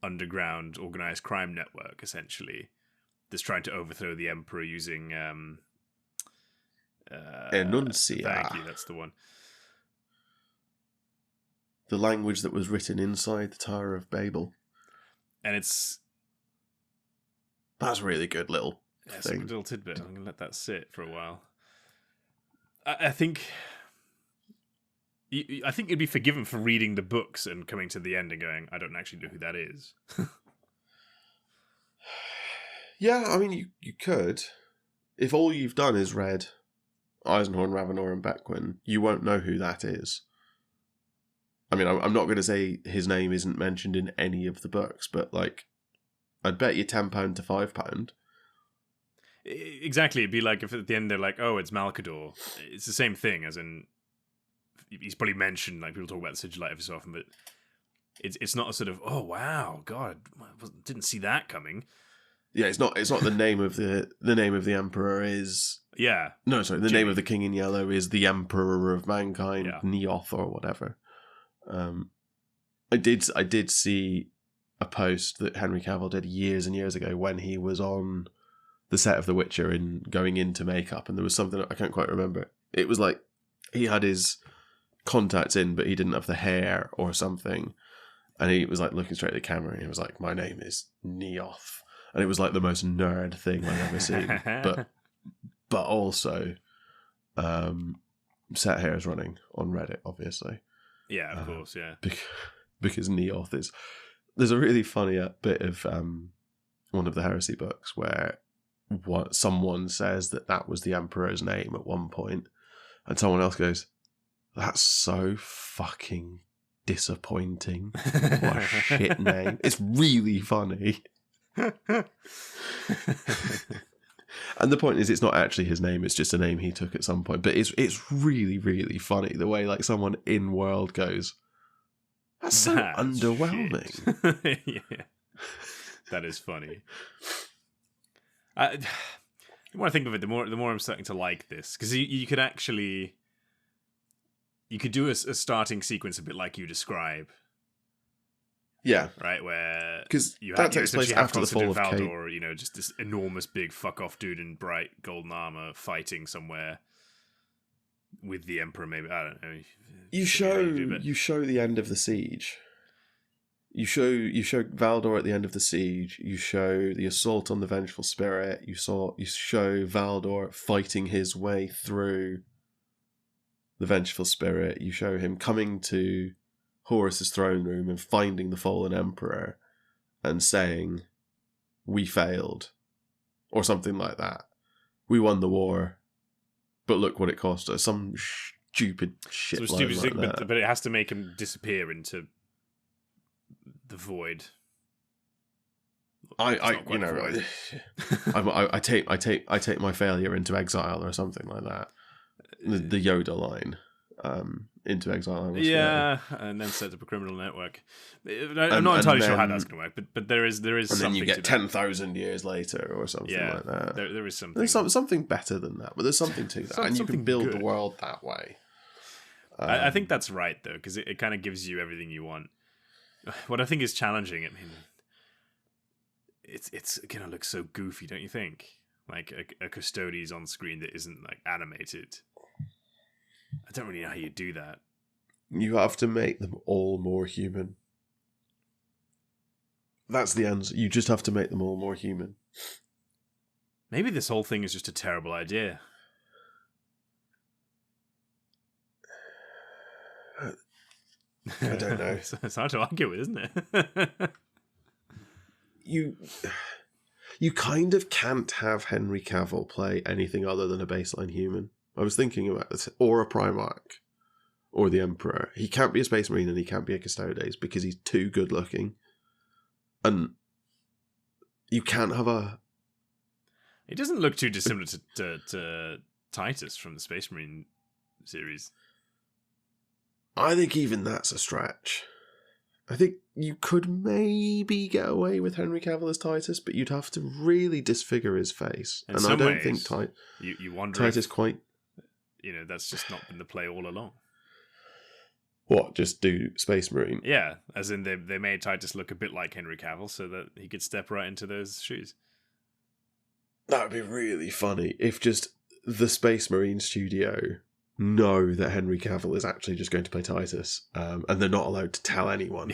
underground organized crime network, essentially, that's trying to overthrow the Emperor using... Enuncia. Thank you, that's the one. The language that was written inside the Tower of Babel. And it's... That's a really good little thing. It's a good little tidbit. I'm going to let that sit for a while. I think you'd be forgiven for reading the books and coming to the end and going, I don't actually know who that is. Yeah, I mean, you could. If all you've done is read Eisenhorn, Ravenor, and Beckwin, you won't know who that is. I mean, I'm not going to say his name isn't mentioned in any of the books, but, like, I'd bet you £10 to £5. Exactly. It'd be like if at the end they're like, oh, it's Malcador. It's the same thing, as in, he's probably mentioned, like, people talk about the Sigillite every so often, but it's not a sort of, oh, wow, God, didn't see that coming. Yeah, it's not the name of the name of the Emperor is... Yeah. No, sorry, the name of the King in Yellow is the Emperor of Mankind, Neoth or whatever. I did see a post that Henry Cavill did years and years ago when he was on the set of The Witcher and going into makeup, and there was something I can't quite remember. It was like he had his contacts in, but he didn't have the hair or something, and he was like looking straight at the camera, and he was like, "My name is Neoth," and it was like the most nerd thing I've ever seen, but also set hairs running on Reddit, obviously. Yeah, of course, yeah. Because Neoth is... There's a really funny bit of one of the Heresy books where someone says that was the Emperor's name at one point, and someone else goes, "That's so fucking disappointing. What a shit name." It's really funny. And the point is, it's not actually his name, it's just a name he took at some point. But it's really, really funny the way like someone in world goes, that's so underwhelming. Yeah. That is funny. The more I think of it, the more I'm starting to like this. Because you could actually... You could do a starting sequence a bit like you describe. Yeah. Right, where you that takes place after the fall of Valdor, you know, just this enormous big fuck-off dude in bright golden armor fighting somewhere with the Emperor, maybe. I don't know. You show the end of the siege. You show Valdor at the end of the siege. You show the assault on the Vengeful Spirit. You show Valdor fighting his way through the Vengeful Spirit. You show him coming to Horus's throne room and finding the fallen Emperor and saying, "We failed," or something like that. "We won the war, but look what it cost us." Some stupid shit line like that. But it has to make him disappear into the void. I take my failure into exile or something like that. The Yoda line. Into exile. Yeah, and then set up a criminal network. I'm not entirely sure how that's going to work, but there is and something. And then you get 10,000 years later or something like that. There is something. There's something better than that, but there's something to that, and you can build the world that way. I think that's right though, because it kind of gives you everything you want. What I think is challenging, I mean, it's going to look so goofy, don't you think? Like a Custodes on screen that isn't like animated. I don't really know how you do that. You have to make them all more human. That's the answer. You just have to make them all more human. Maybe this whole thing is just a terrible idea. I don't know. It's hard to argue with, isn't it? You kind of can't have Henry Cavill play anything other than a baseline human. I was thinking about this. Or a Primarch. Or the Emperor. He can't be a Space Marine and he can't be a Custodes because he's too good looking. And you can't have a... It doesn't look too dissimilar to Titus from the Space Marine series. I think even that's a stretch. I think you could maybe get away with Henry Cavill as Titus, but you'd have to really disfigure his face. And I don't think you wonder Titus quite... You know, that's just not been the play all along. What, just do Space Marine? Yeah, as in they made Titus look a bit like Henry Cavill so that he could step right into those shoes. That would be really funny if just the Space Marine studio know that Henry Cavill is actually just going to play Titus, and they're not allowed to tell anyone.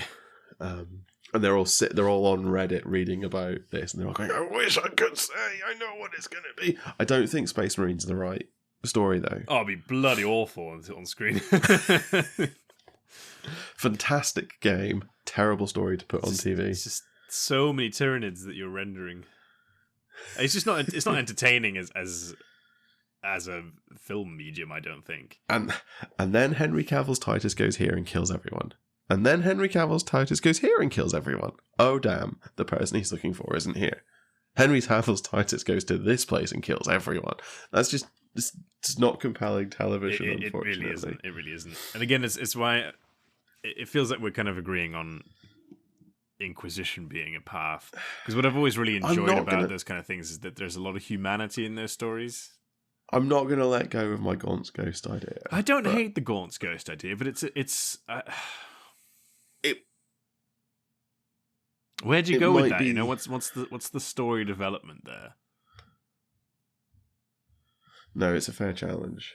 And they're all on Reddit reading about this, and they're all going, "I wish I could say, I know what it's going to be." I don't think Space Marine's the right story, though. Oh, it'd be bloody awful on screen. Fantastic game, terrible story to put on TV. It's just so many Tyranids that you're rendering. It's just not. It's not entertaining as a film medium, I don't think. And then Henry Cavill's Titus goes here and kills everyone. And then Henry Cavill's Titus goes here and kills everyone. Oh damn, the person he's looking for isn't here. Henry Cavill's Titus goes to this place and kills everyone. That's just it's not compelling television, unfortunately. It really isn't. And again, it's why it feels like we're kind of agreeing on Inquisition being a path. Because what I've always really enjoyed about those kind of things is that there's a lot of humanity in those stories. I'm not going to let go of my Gaunt's Ghost idea. I don't hate the Gaunt's Ghost idea, but it's Where'd you go with that? You know, what's the story development there? No, it's a fair challenge.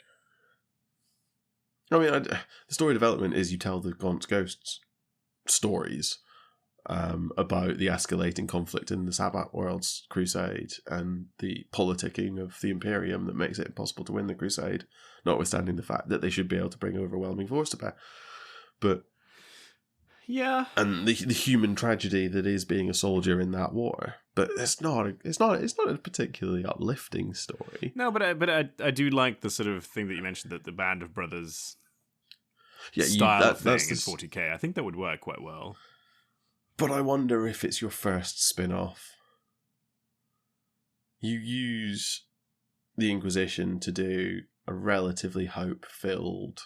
I mean, the story development is you tell the Gaunt's Ghosts stories about the escalating conflict in the Sabbath World's crusade and the politicking of the Imperium that makes it impossible to win the crusade, notwithstanding the fact that they should be able to bring overwhelming force to bear. But yeah, and the human tragedy that is being a soldier in that war. But it's not a particularly uplifting story. No, but I do like the sort of thing that you mentioned, that the Band of Brothers style thing in 40K. I think that would work quite well. But I wonder if it's your first spin-off. You use the Inquisition to do a relatively hope-filled...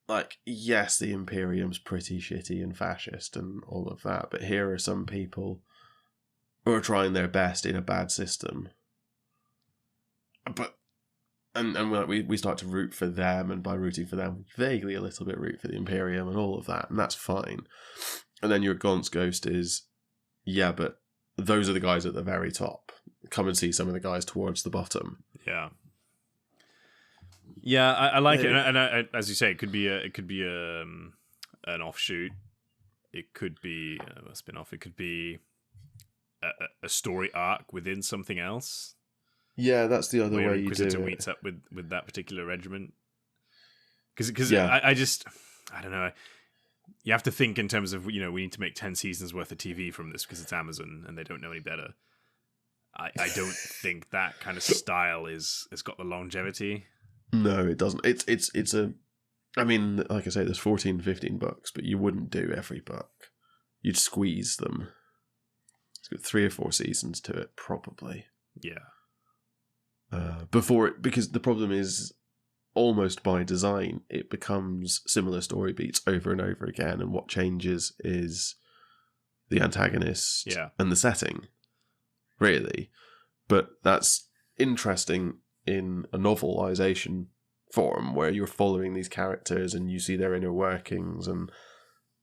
Like, yes, the Imperium's pretty shitty and fascist and all of that, but here are some people who are trying their best in a bad system. But we start to root for them, and by rooting for them, vaguely a little bit root for the Imperium and all of that, and that's fine. And then your Gaunt's Ghost is, yeah, but those are the guys at the very top. Come and see some of the guys towards the bottom. Yeah. Yeah, I like it, and I, as you say, it could be an offshoot. It could be a spin-off. It could be a story arc within something else. Yeah, that's the other way you do it. Meets up with that particular regiment. Because I don't know. You have to think in terms of, we need to make 10 seasons worth of TV from this because it's Amazon and they don't know any better. I don't think that kind of style has got the longevity. No, it doesn't. It's a... I mean, like I say, there's 14, 15 books, but you wouldn't do every book. You'd squeeze them. It's got 3 or 4 seasons to it, probably. Yeah. Because the problem is, almost by design, it becomes similar story beats over and over again, and what changes is the antagonist and the setting, really. But that's interesting in a novelization form, where you're following these characters and you see their inner workings and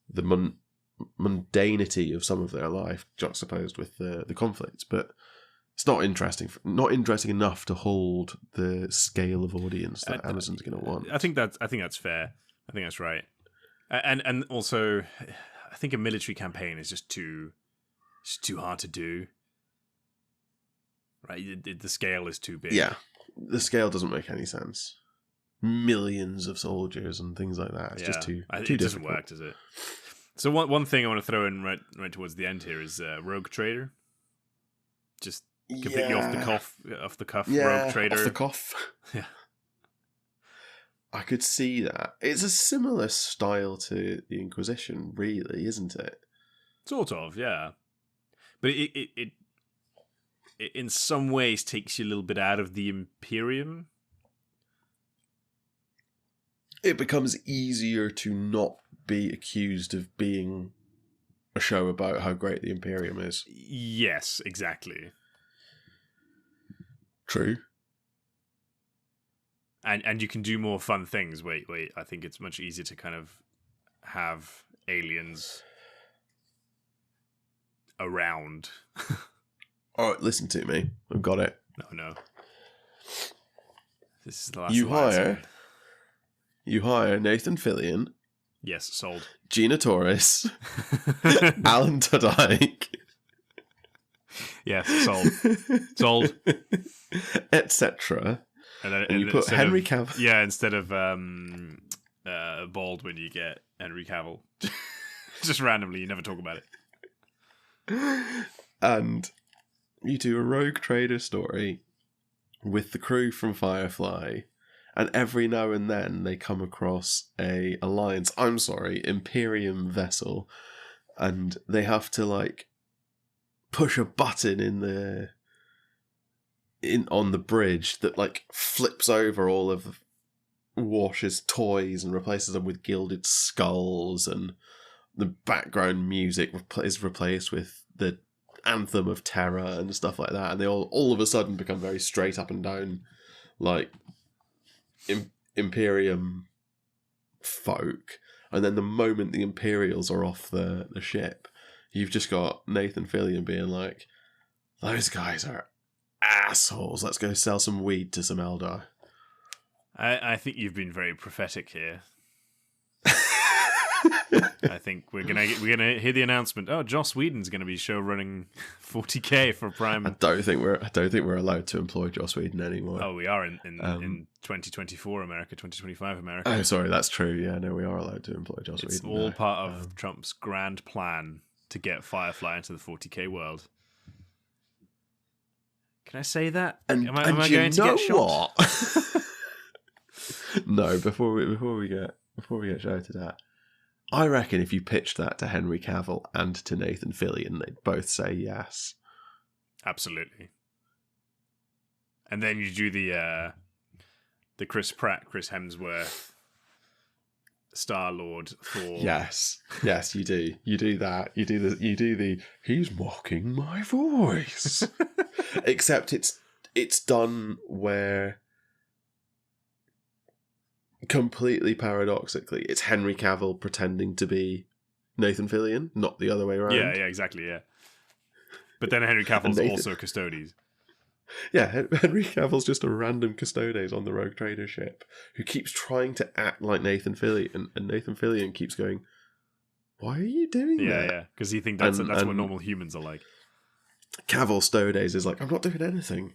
the mundanity of some of their life juxtaposed with the conflicts. But it's not interesting enough to hold the scale of audience that Amazon's going to want. I think that's fair. I think that's right. And also, I think a military campaign is just too hard to do. Right, the scale is too big. Yeah, the scale doesn't make any sense. Millions of soldiers and things like that. It's just too it difficult. Doesn't work, does it? So one thing I want to throw in right towards the end here is Rogue Trader. Just completely off the cuff. Rogue Trader. Off the cuff. Yeah. I could see that. It's a similar style to the Inquisition, really, isn't it? Sort of, yeah. But it in some ways takes you a little bit out of the Imperium. It becomes easier to not be accused of being a show about how great the Imperium is. Yes, exactly. True. And you can do more fun things. Wait, I think it's much easier to kind of have aliens around. All right, listen to me. I've got it. No. This is the last You hire Nathan Fillion. Yes, sold. Gina Torres. Alan Tudyk. Yes, sold. Etc. And you put Henry Cavill. Yeah, instead of Baldwin, you get Henry Cavill. Just randomly, you never talk about it. And you do a Rogue Trader story with the crew from Firefly, and every now and then they come across Imperium vessel, and they have to push a button on the bridge that flips over all of Wash's toys and replaces them with gilded skulls, and the background music is replaced with the anthem of terror and stuff like that, and they all of a sudden become very straight up and down Imperium folk, And then the moment the Imperials are off the ship, you've just got Nathan Fillion being like, those guys are assholes. Let's go sell some weed to some Eldar. I think you've been very prophetic here. I think we're gonna hear the announcement. Oh, Joss Whedon's gonna be show running 40K for Prime. I don't think we're allowed to employ Joss Whedon anymore. Oh, we are in 2024 America, 2025 America. Oh, sorry, that's true. Yeah, no, we are allowed to employ Joss Whedon. It's all part of Trump's grand plan to get Firefly into the 40K world. Can I say that? Am I going to get shot? What? No, before we get shouted at, I reckon if you pitched that to Henry Cavill and to Nathan Fillion, they'd both say yes. Absolutely. And then you do the Chris Pratt, Chris Hemsworth, Star-Lord Thor. Yes, you do. You do that. You do the he's mocking my voice. Except it's done where, completely paradoxically, it's Henry Cavill pretending to be Nathan Fillion, not the other way around. Yeah, exactly, yeah. But then Henry Cavill's also Custodes. Yeah, Henry Cavill's just a random Custodes on the Rogue Trader ship who keeps trying to act like Nathan Fillion, and Nathan Fillion keeps going, why are you doing that? Yeah, because he thinks that's what normal humans are like. Cavill Stodes is like, I'm not doing anything.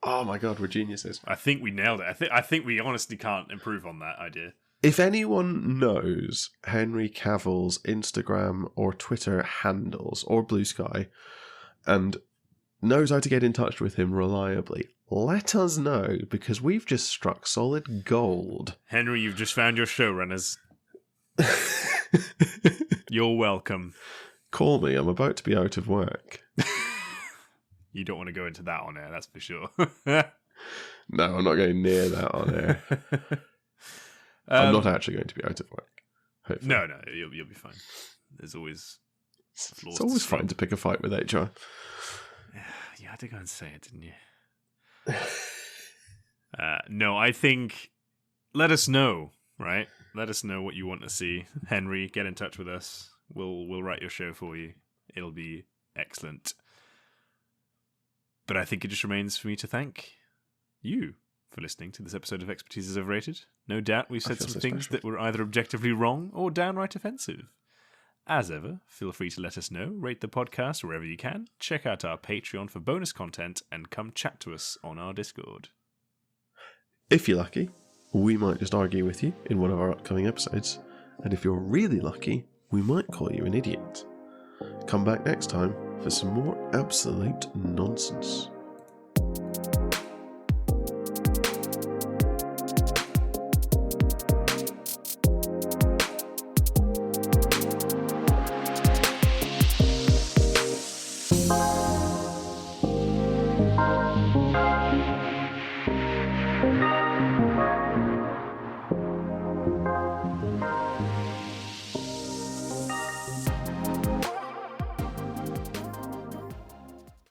Oh my god, we're geniuses. I think we nailed it. I think we honestly can't improve on that idea. If anyone knows Henry Cavill's Instagram or Twitter handles, or Blue Sky, and knows how to get in touch with him reliably, let us know, because we've just struck solid gold. Henry, you've just found your showrunners. You're welcome. Call me, I'm about to be out of work. You don't want to go into that on air, that's for sure. No, I'm not going near that on air. I'm not actually going to be out of work. Hopefully. No, you'll be fine. There's always flaws. It's always fun to pick a fight with HR. You had to go and say it, didn't you? No, I think let us know, right? Let us know what you want to see. Henry, get in touch with us. We'll write your show for you. It'll be excellent. But I think it just remains for me to thank you for listening to this episode of Expertise is Overrated. No doubt we've said some things that were either objectively wrong or downright offensive. As ever, feel free to let us know, rate the podcast wherever you can, check out our Patreon for bonus content, and come chat to us on our Discord. If you're lucky, we might just argue with you in one of our upcoming episodes, and if you're really lucky, we might call you an idiot. Come back next time for some more absolute nonsense.